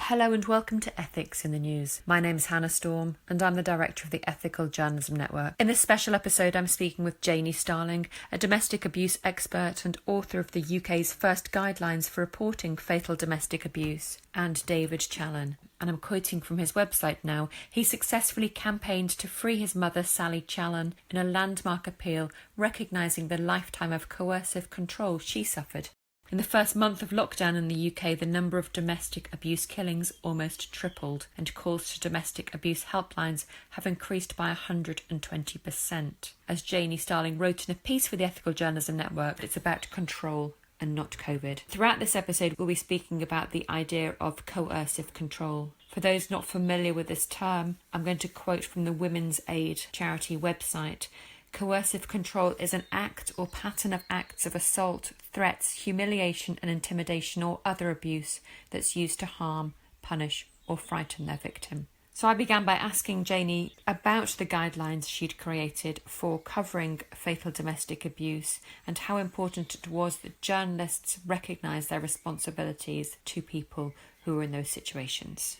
Hello and welcome to Ethics in the News. My name's Hannah Storm and I'm the director of the Ethical Journalism Network. In this special episode, I'm speaking with Janey Starling, a domestic abuse expert and author of the UK's first guidelines for reporting fatal domestic abuse, and David Challen. And I'm quoting from his website now. He successfully campaigned to free his mother, Sally Challen, in a landmark appeal recognising the lifetime of coercive control she suffered. In the first month of lockdown in the UK, the number of domestic abuse killings almost tripled, and calls to domestic abuse helplines have increased by 120%. As Janey Starling wrote in a piece for the Ethical Journalism Network, it's about control and not COVID. Throughout this episode, we'll be speaking about the idea of coercive control. For those not familiar with this term, I'm going to quote from the Women's Aid charity website. Coercive control is an act or pattern of acts of assault, threats, humiliation and intimidation or other abuse that's used to harm, punish or frighten their victim. So I began by asking Janey about the guidelines she'd created for covering fatal domestic abuse and how important it was that journalists recognise their responsibilities to people who were in those situations.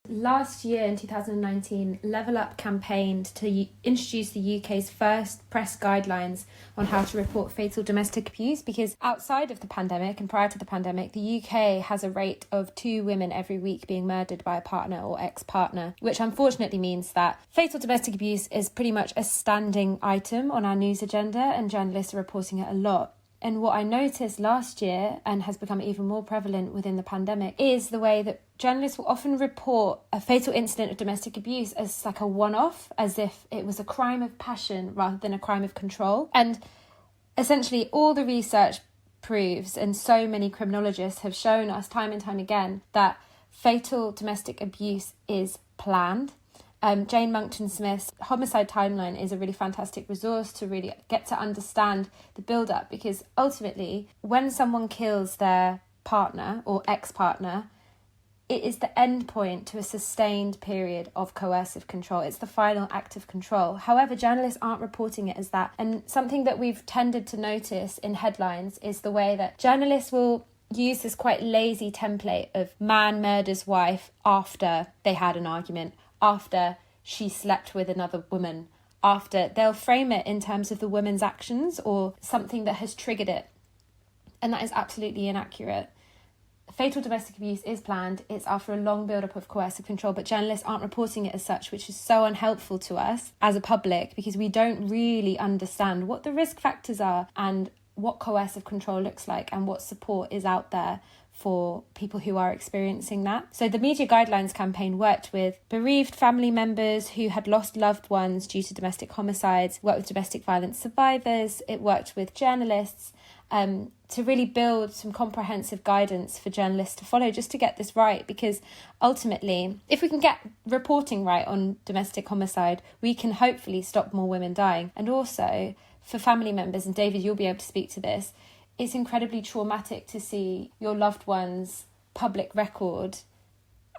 Last year in 2019, Level Up campaigned to introduce the UK's first press guidelines on how to report fatal domestic abuse, because outside of the pandemic and prior to the pandemic, the UK has a rate of 2 women every week being murdered by a partner or ex-partner, which unfortunately means that fatal domestic abuse is pretty much a standing item on our news agenda and journalists are reporting it a lot. And what I noticed last year, and has become even more prevalent within the pandemic, is the way that journalists will often report a fatal incident of domestic abuse as like a one-off, as if it was a crime of passion rather than a crime of control. And essentially all the research proves, and so many criminologists have shown us time and time again, that fatal domestic abuse is planned. Jane Monckton-Smith's Homicide Timeline is a really fantastic resource to really get to understand the build-up, because ultimately, when someone kills their partner or ex-partner, it is the end point to a sustained period of coercive control. It's the final act of control. However, journalists aren't reporting it as that. And something that we've tended to notice in headlines is the way that journalists will use this quite lazy template of man murders wife after they had an argument, after she slept with another woman, after they'll frame it in terms of the woman's actions or something that has triggered it. And that is absolutely inaccurate. Fatal domestic abuse is planned. It's after a long build-up of coercive control, but journalists aren't reporting it as such, which is so unhelpful to us as a public, because we don't really understand what the risk factors are and what coercive control looks like and what support is out there for people who are experiencing that. So the Media Guidelines campaign worked with bereaved family members who had lost loved ones due to domestic homicides, worked with domestic violence survivors, it worked with journalists to really build some comprehensive guidance for journalists to follow, just to get this right, because ultimately, if we can get reporting right on domestic homicide, we can hopefully stop more women dying. And also, for family members, and David, you'll be able to speak to this, it's incredibly traumatic to see your loved one's public record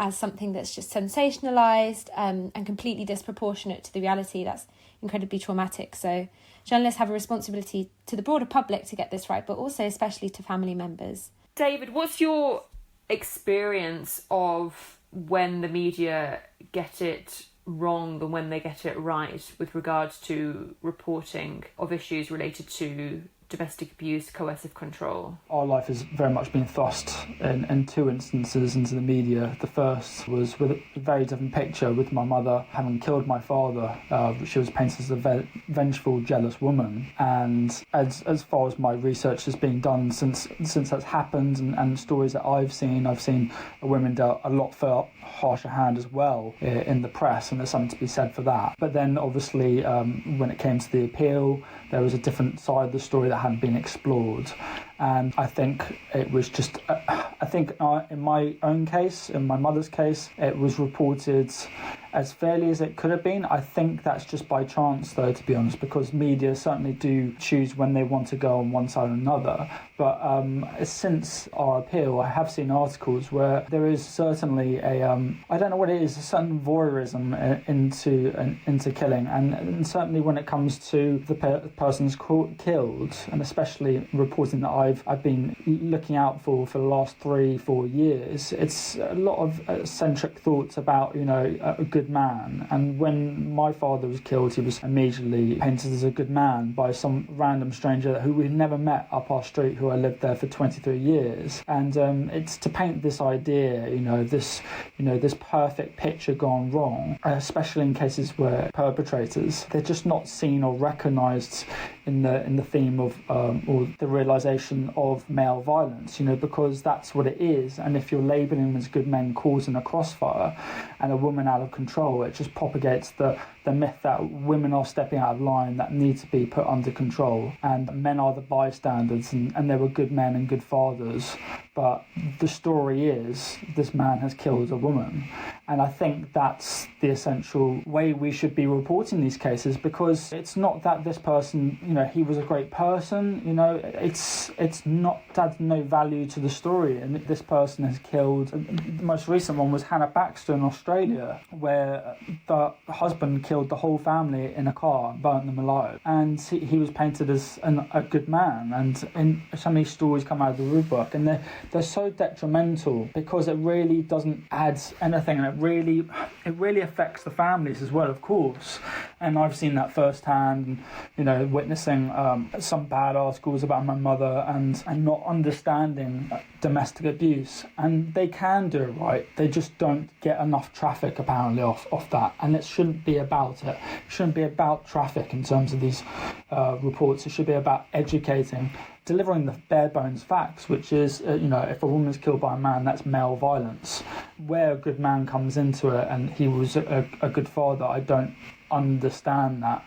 as something that's just sensationalised and completely disproportionate to the reality. That's incredibly traumatic. So journalists have a responsibility to the broader public to get this right, but also especially to family members. David, what's your experience of when the media get it wrong and when they get it right with regards to reporting of issues related to domestic abuse, coercive control? Our life has very much been thrust in 2 instances into the media. The first was with a very different picture, with my mother having killed my father. She was painted as a vengeful, jealous woman. And as far as my research has been done since that's happened, and stories that I've seen women dealt a lot for harsher hand as well in the press, and there's something to be said for that. But then obviously when it came to the appeal, there was a different side of the story that hadn't been explored. And I think it was just, in my own case, in my mother's case, it was reported as fairly as it could have been. I think that's just by chance, though, to be honest, because media certainly do choose when they want to go on one side or another. But since our appeal, I have seen articles where there is certainly I don't know what it is, a certain voyeurism into killing. And certainly when it comes to the person's killed, and especially reporting that I've been looking out for the last 3-4 years. It's a lot of eccentric thoughts about, a good man. And when my father was killed, he was immediately painted as a good man by some random stranger who we'd never met up our street, who I lived there for 23 years. And it's to paint this idea, this perfect picture gone wrong, especially in cases where perpetrators, they're just not seen or recognised in the theme of or the realisation of male violence, because that's what it is. And if you're labelling them as good men caught in a crossfire and a woman out of control, it just propagates the myth that women are stepping out of line, that need to be put under control, and men are the bystanders, and they were good men and good fathers. But the story is this man has killed a woman. And I think that's the essential way we should be reporting these cases, because it's not that this person, he was a great person, it's not, adds no value to the story. And this person has killed, the most recent one was Hannah Baxter in Australia, where the husband killed the whole family in a car and burnt them alive. And he was painted as a good man. And so many stories come out of the woodwork, and they're so detrimental because it really doesn't add anything, and it really affects the families as well, of course. And I've seen that firsthand, witnessing some bad articles about my mother and not understanding domestic abuse. And they can do it right, they just don't get enough traffic apparently off that. And it shouldn't be about it. It shouldn't be about traffic in terms of these reports. It should be about educating, delivering the bare bones facts, which is, if a woman is killed by a man, that's male violence. Where a good man comes into it and he was a good father, I don't understand that.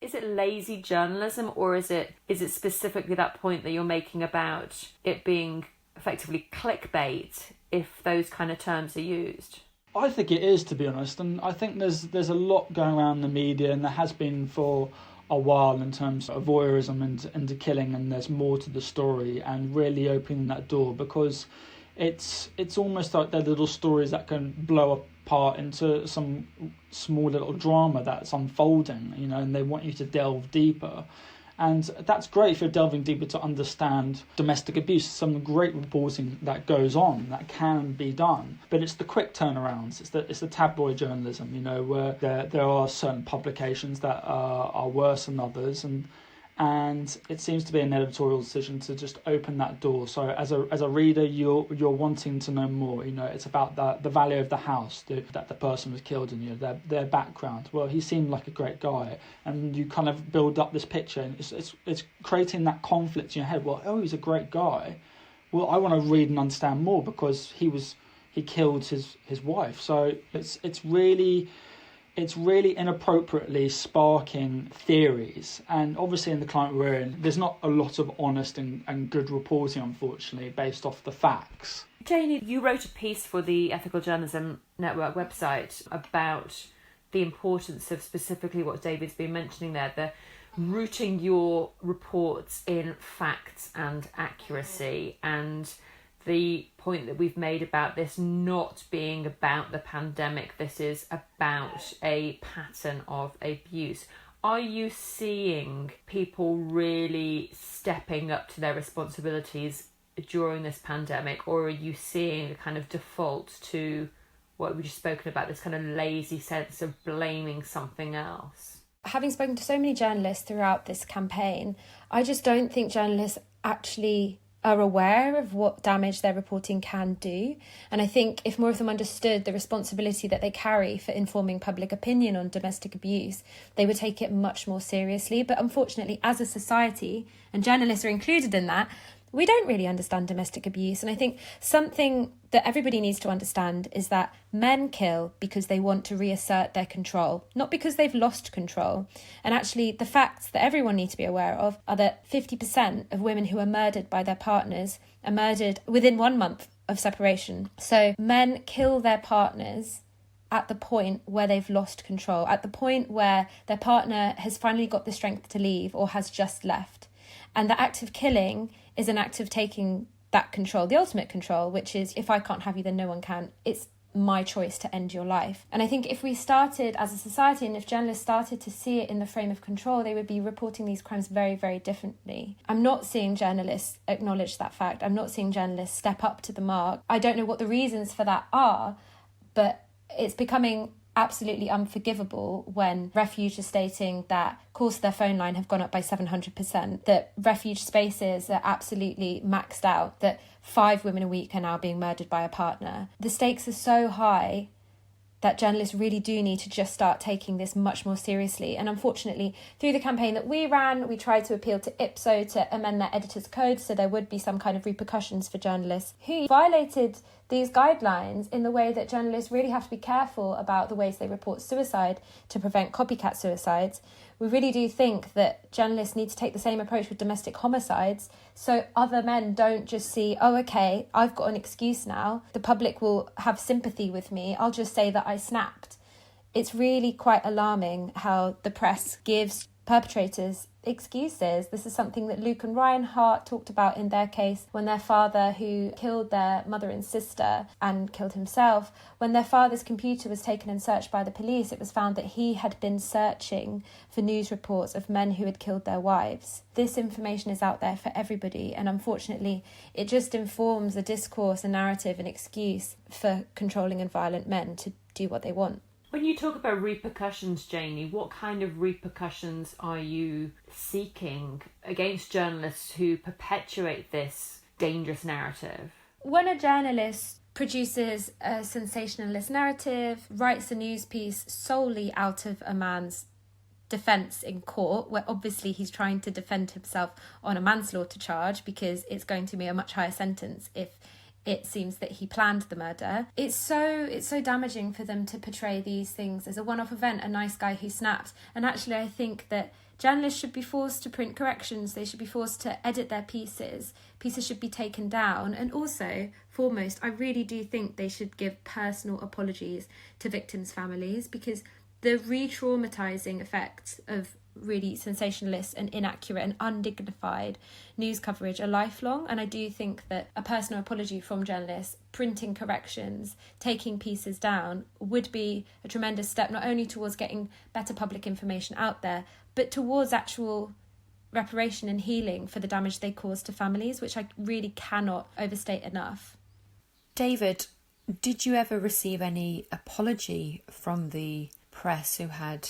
Is it lazy journalism, or is it specifically that point that you're making about it being effectively clickbait if those kind of terms are used? I think it is, to be honest, and I think there's a lot going around the media, and there has been for a while, in terms of voyeurism into killing, and there's more to the story, and really opening that door, because it's almost like they're little stories that can blow apart into some small little drama that's unfolding, and they want you to delve deeper. And that's great if you're delving deeper to understand domestic abuse. Some great reporting that goes on, that can be done. But it's the quick turnarounds, it's the tabloid journalism, where there are certain publications that are worse than others, and it seems to be an editorial decision to just open that door. So as a reader, you're wanting to know more. It's about the value of the house that the person was killed in, their background. Well, he seemed like a great guy, and you kind of build up this picture, and it's creating that conflict in your head. Well, he's a great guy. Well, I want to read and understand more because he killed his wife. So it's really inappropriately sparking theories. And obviously in the climate we're in, there's not a lot of honest and good reporting, unfortunately, based off the facts. Janey, you wrote a piece for the Ethical Journalism Network website about the importance of specifically what David's been mentioning there, the rooting your reports in facts and accuracy, and the point that we've made about this not being about the pandemic. This is about a pattern of abuse. Are you seeing people really stepping up to their responsibilities during this pandemic, or are you seeing a kind of default to what we've just spoken about, this kind of lazy sense of blaming something else? Having spoken to so many journalists throughout this campaign, I just don't think journalists actually are aware of what damage their reporting can do. And I think if more of them understood the responsibility that they carry for informing public opinion on domestic abuse, they would take it much more seriously. But unfortunately, as a society, and journalists are included in that, we don't really understand domestic abuse. And I think something that everybody needs to understand is that men kill because they want to reassert their control, not because they've lost control. And actually, the facts that everyone needs to be aware of are that 50% of women who are murdered by their partners are murdered within 1 month of separation. So men kill their partners at the point where they've lost control, at the point where their partner has finally got the strength to leave or has just left. And the act of killing is an act of taking that control, the ultimate control, which is, if I can't have you, then no one can. It's my choice to end your life. And I think if we started as a society, and if journalists started to see it in the frame of control, they would be reporting these crimes very, very differently. I'm not seeing journalists acknowledge that fact. I'm not seeing journalists step up to the mark. I don't know what the reasons for that are, but it's becoming absolutely unforgivable when Refuge is stating that calls to their phone line have gone up by 700%, that Refuge spaces are absolutely maxed out, that 5 women a week are now being murdered by a partner. The stakes are so high that journalists really do need to just start taking this much more seriously. And unfortunately, through the campaign that we ran, we tried to appeal to IPSO to amend their editor's code so there would be some kind of repercussions for journalists who violated these guidelines, in the way that journalists really have to be careful about the ways they report suicide to prevent copycat suicides. We really do think that journalists need to take the same approach with domestic homicides, so other men don't just see, oh, okay, I've got an excuse now, the public will have sympathy with me, I'll just say that I snapped. It's really quite alarming how the press gives perpetrators excuses. This is something that Luke and Ryan Hart talked about in their case when their father, who killed their mother and sister and killed himself, when their father's computer was taken and searched by the police, it was found that he had been searching for news reports of men who had killed their wives. This information is out there for everybody, and unfortunately it just informs a discourse, a narrative, an excuse for controlling and violent men to do what they want. When you talk about repercussions, Janey, what kind of repercussions are you seeking against journalists who perpetuate this dangerous narrative? When a journalist produces a sensationalist narrative, writes a news piece solely out of a man's defence in court, where obviously he's trying to defend himself on a manslaughter charge because it's going to be a much higher sentence if it seems that he planned the murder. It's so damaging for them to portray these things as a one-off event, a nice guy who snapped. And actually, I think that journalists should be forced to print corrections. They should be forced to edit their pieces. Pieces should be taken down. And also, foremost, I really do think they should give personal apologies to victims' families, because the re-traumatising effects of really sensationalist and inaccurate and undignified news coverage are lifelong. And I do think that a personal apology from journalists, printing corrections, taking pieces down, would be a tremendous step, not only towards getting better public information out there, but towards actual reparation and healing for the damage they caused to families, which I really cannot overstate enough. David, did you ever receive any apology from the press who had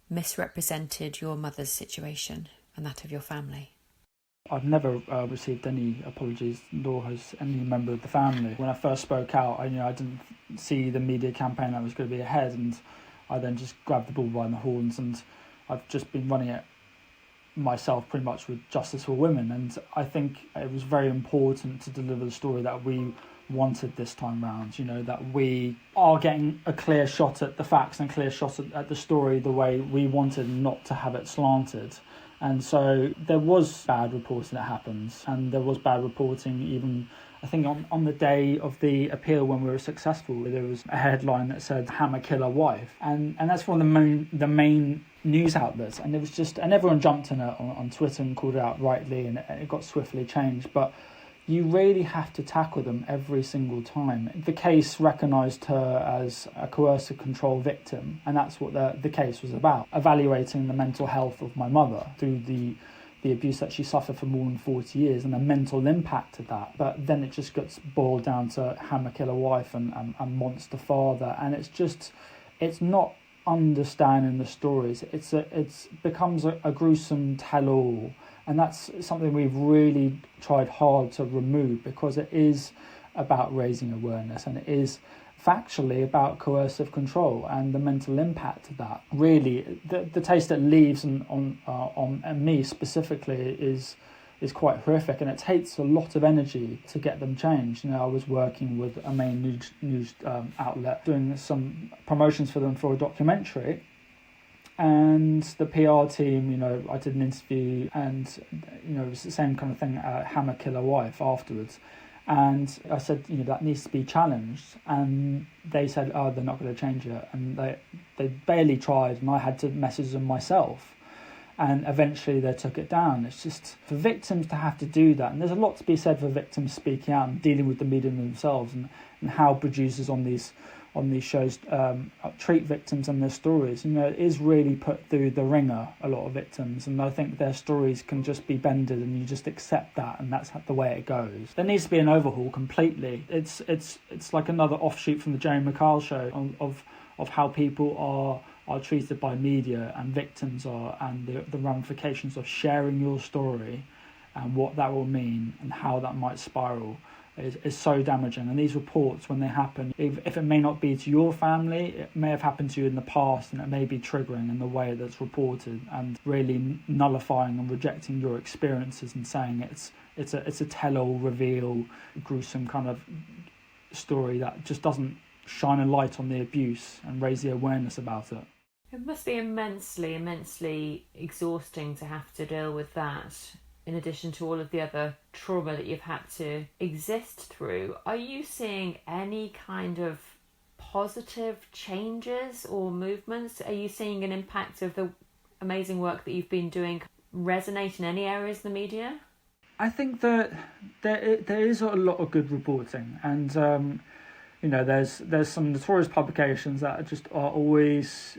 misrepresented your mother's situation and that of your family? I've never received any apologies, nor has any member of the family. When I first spoke out, I didn't see the media campaign that was going to be ahead, and I then just grabbed the bull by the horns, and I've just been running it myself pretty much with Justice for Women. And I think it was very important to deliver the story that we wanted this time round, that we are getting a clear shot at the facts and clear shot at the story the way we wanted, not to have it slanted. And so there was bad reporting that happens, and there was bad reporting even, I think, on the day of the appeal when we were successful. There was a headline that said "Hammer Killer Wife," and that's one of the main news outlets, and it was just, and everyone jumped on it on Twitter and called it out rightly, and it got swiftly changed. But you really have to tackle them every single time. The case recognised her as a coercive control victim, and that's what the case was about, evaluating the mental health of my mother through the abuse that she suffered for more than 40 years and the mental impact of that. But then it just gets boiled down to Hammer Killer Wife and Monster Father, and it's not understanding the stories. It becomes a gruesome tell-all. And that's something we've really tried hard to remove, because it is about raising awareness, and it is factually about coercive control and the mental impact of that. Really, the taste it leaves on me specifically is quite horrific, and it takes a lot of energy to get them changed. I was working with a main news outlet, doing some promotions for them for a documentary. And the PR team, I did an interview, and, it was the same kind of thing, Hammer Killer Wife afterwards. And I said, that needs to be challenged. And they said, oh, they're not going to change it. And they barely tried, and I had to message them myself. And eventually they took it down. It's just for victims to have to do that. And there's a lot to be said for victims speaking out and dealing with the media themselves, and how producers on these on these shows treat victims and their stories. It is really put through the ringer, a lot of victims, and I think their stories can just be bended and you just accept that, and that's the way it goes. There needs to be an overhaul completely. It's like another offshoot from the Janey Starling show of how people are treated by media and victims are, and the ramifications of sharing your story and what that will mean and how that might spiral is so damaging. And these reports, when they happen, if it may not be to your family, it may have happened to you in the past, and it may be triggering in the way that's reported and really nullifying and rejecting your experiences and saying it's a tell-all, reveal, gruesome kind of story that just doesn't shine a light on the abuse and raise the awareness about it. It must be immensely exhausting to have to deal with that, in addition to all of the other trauma that you've had to exist through. Are you seeing any kind of positive changes or movements? Are you seeing an impact of the amazing work that you've been doing resonate in any areas of the media? I think that there is a lot of good reporting, and there's some notorious publications that are always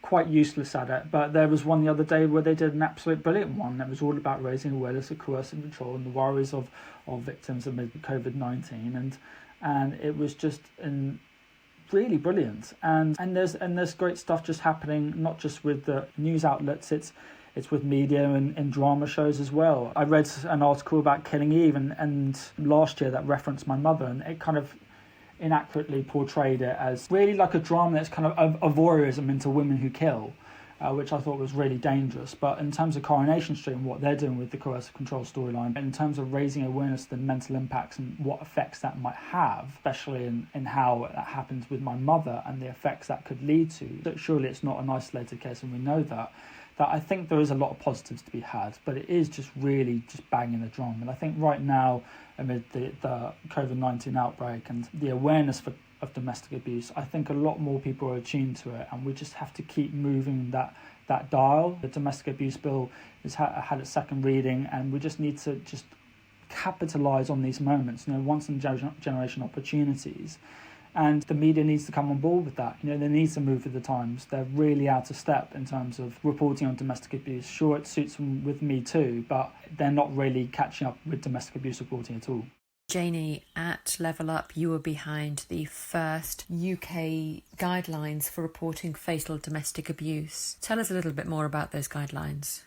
quite useless at it, but there was one the other day where they did an absolute brilliant one that was all about raising awareness of coercive control and the worries of victims amid COVID-19, and it was just really brilliant, and there's great stuff just happening, not just with the news outlets, it's with media and drama shows as well. I read an article about Killing Eve and last year that referenced my mother, and it kind of inaccurately portrayed it as really like a drama that's kind of a voyeurism into women who kill, which I thought was really dangerous. But in terms of Coronation Street and what they're doing with the coercive control storyline, in terms of raising awareness of the mental impacts and what effects that might have, especially in how that happens with my mother and the effects that could lead to, that surely it's not an isolated case, and we know that I think there is a lot of positives to be had, but it is just really just banging the drum. And I think right now, amid the COVID-19 outbreak and the awareness of domestic abuse, I think a lot more people are attuned to it, and we just have to keep moving that dial. The domestic abuse bill has had its second reading, and we just need to just capitalise on these moments, once in generation opportunities. And the media needs to come on board with that. They need to move with the times. They're really out of step in terms of reporting on domestic abuse. Sure, it suits them with Me Too, but they're not really catching up with domestic abuse reporting at all. Janey, at Level Up, you were behind the first UK guidelines for reporting fatal domestic abuse. Tell us a little bit more about those guidelines.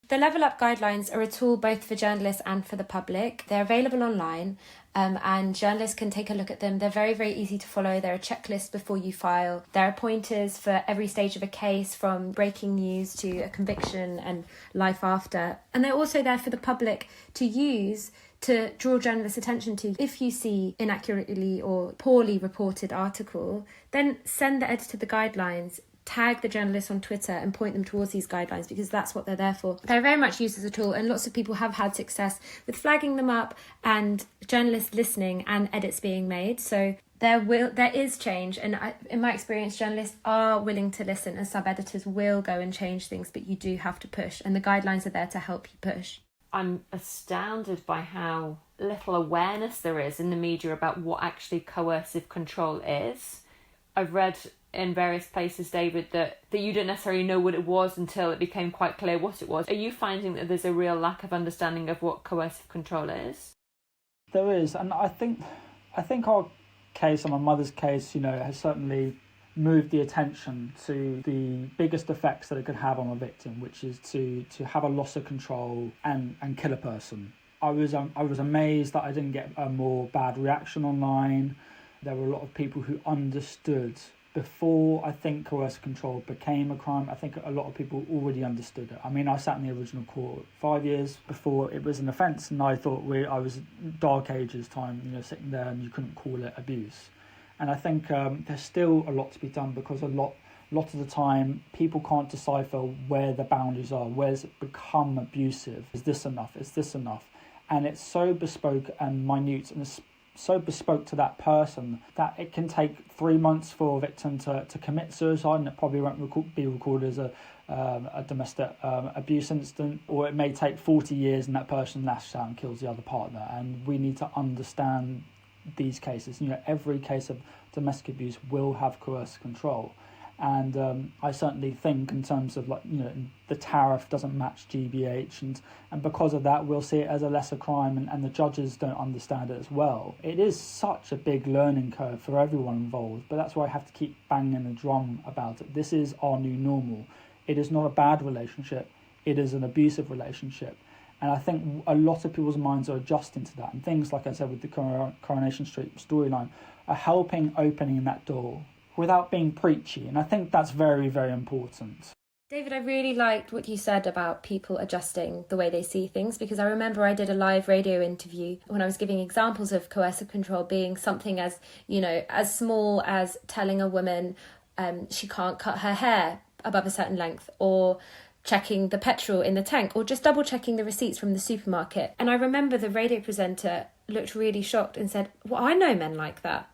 The Level Up guidelines are a tool both for journalists and for the public. They're available online, and journalists can take a look at them. They're very, very easy to follow. There are checklists before you file. There are pointers for every stage of a case, from breaking news to a conviction and life after. And they're also there for the public to use to draw journalists' attention to. If you see inaccurately or poorly reported article, then send the editor the guidelines. Tag the journalists on Twitter and point them towards these guidelines, because that's what they're there for. They're very much used as a tool, and lots of people have had success with flagging them up and journalists listening and edits being made. So there is change, and in my experience, journalists are willing to listen, and sub-editors will go and change things, but you do have to push, and the guidelines are there to help you push. I'm astounded by how little awareness there is in the media about what actually coercive control is. I've read in various places, David, that you didn't necessarily know what it was until it became quite clear what it was. Are you finding that there's a real lack of understanding of what coercive control is? There is, and I think our case, and my mother's case, has certainly moved the attention to the biggest effects that it could have on a victim, which is to have a loss of control and kill a person. I was amazed that I didn't get a more bad reaction online. There were a lot of people who understood before, I think, coercive control became a crime. I think a lot of people already understood it. I mean, I sat in the original court 5 years before it was an offence, and I thought I was dark ages time, sitting there, and you couldn't call it abuse. And I think there's still a lot to be done, because a lot of the time people can't decipher where the boundaries are. Where's it become abusive? Is this enough? Is this enough? And it's so bespoke and minute, and it's so bespoke to that person that it can take 3 months for a victim to commit suicide, and it probably won't be recorded as a domestic abuse incident, or it may take 40 years and that person lashes out and kills the other partner. And we need to understand these cases. Every case of domestic abuse will have coercive control. And I certainly think in terms of the tariff doesn't match GBH, and because of that we'll see it as a lesser crime, and the judges don't understand it as well. It is such a big learning curve for everyone involved, but that's why I have to keep banging the drum about it. This is our new normal. It is not a bad relationship, it is an abusive relationship. And I think a lot of people's minds are adjusting to that, and things like I said with the Coronation Street storyline are helping opening that door without being preachy, and I think that's very, very important. David, I really liked what you said about people adjusting the way they see things, because I remember I did a live radio interview when I was giving examples of coercive control being something as, as small as telling a woman she can't cut her hair above a certain length, or checking the petrol in the tank, or just double checking the receipts from the supermarket. And I remember the radio presenter looked really shocked and said, well, I know men like that.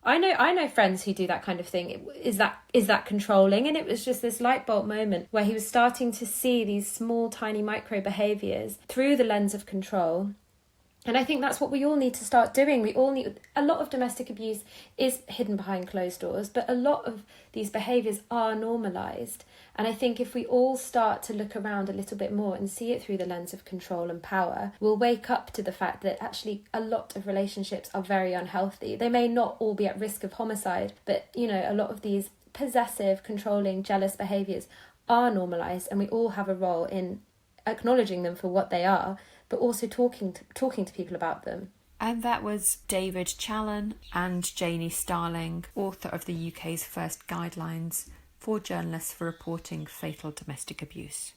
I know friends who do that kind of thing. Is that controlling? And it was just this light bulb moment where he was starting to see these small, tiny micro behaviours through the lens of control. And I think that's what we all need to start doing. A lot of domestic abuse is hidden behind closed doors, but a lot of these behaviours are normalised. And I think if we all start to look around a little bit more and see it through the lens of control and power, we'll wake up to the fact that actually a lot of relationships are very unhealthy. They may not all be at risk of homicide, but a lot of these possessive, controlling, jealous behaviours are normalised, and we all have a role in acknowledging them for what they are, but also talking to people about them. And that was David Challen and Janey Starling, author of the UK's first guidelines for journalists for reporting fatal domestic abuse.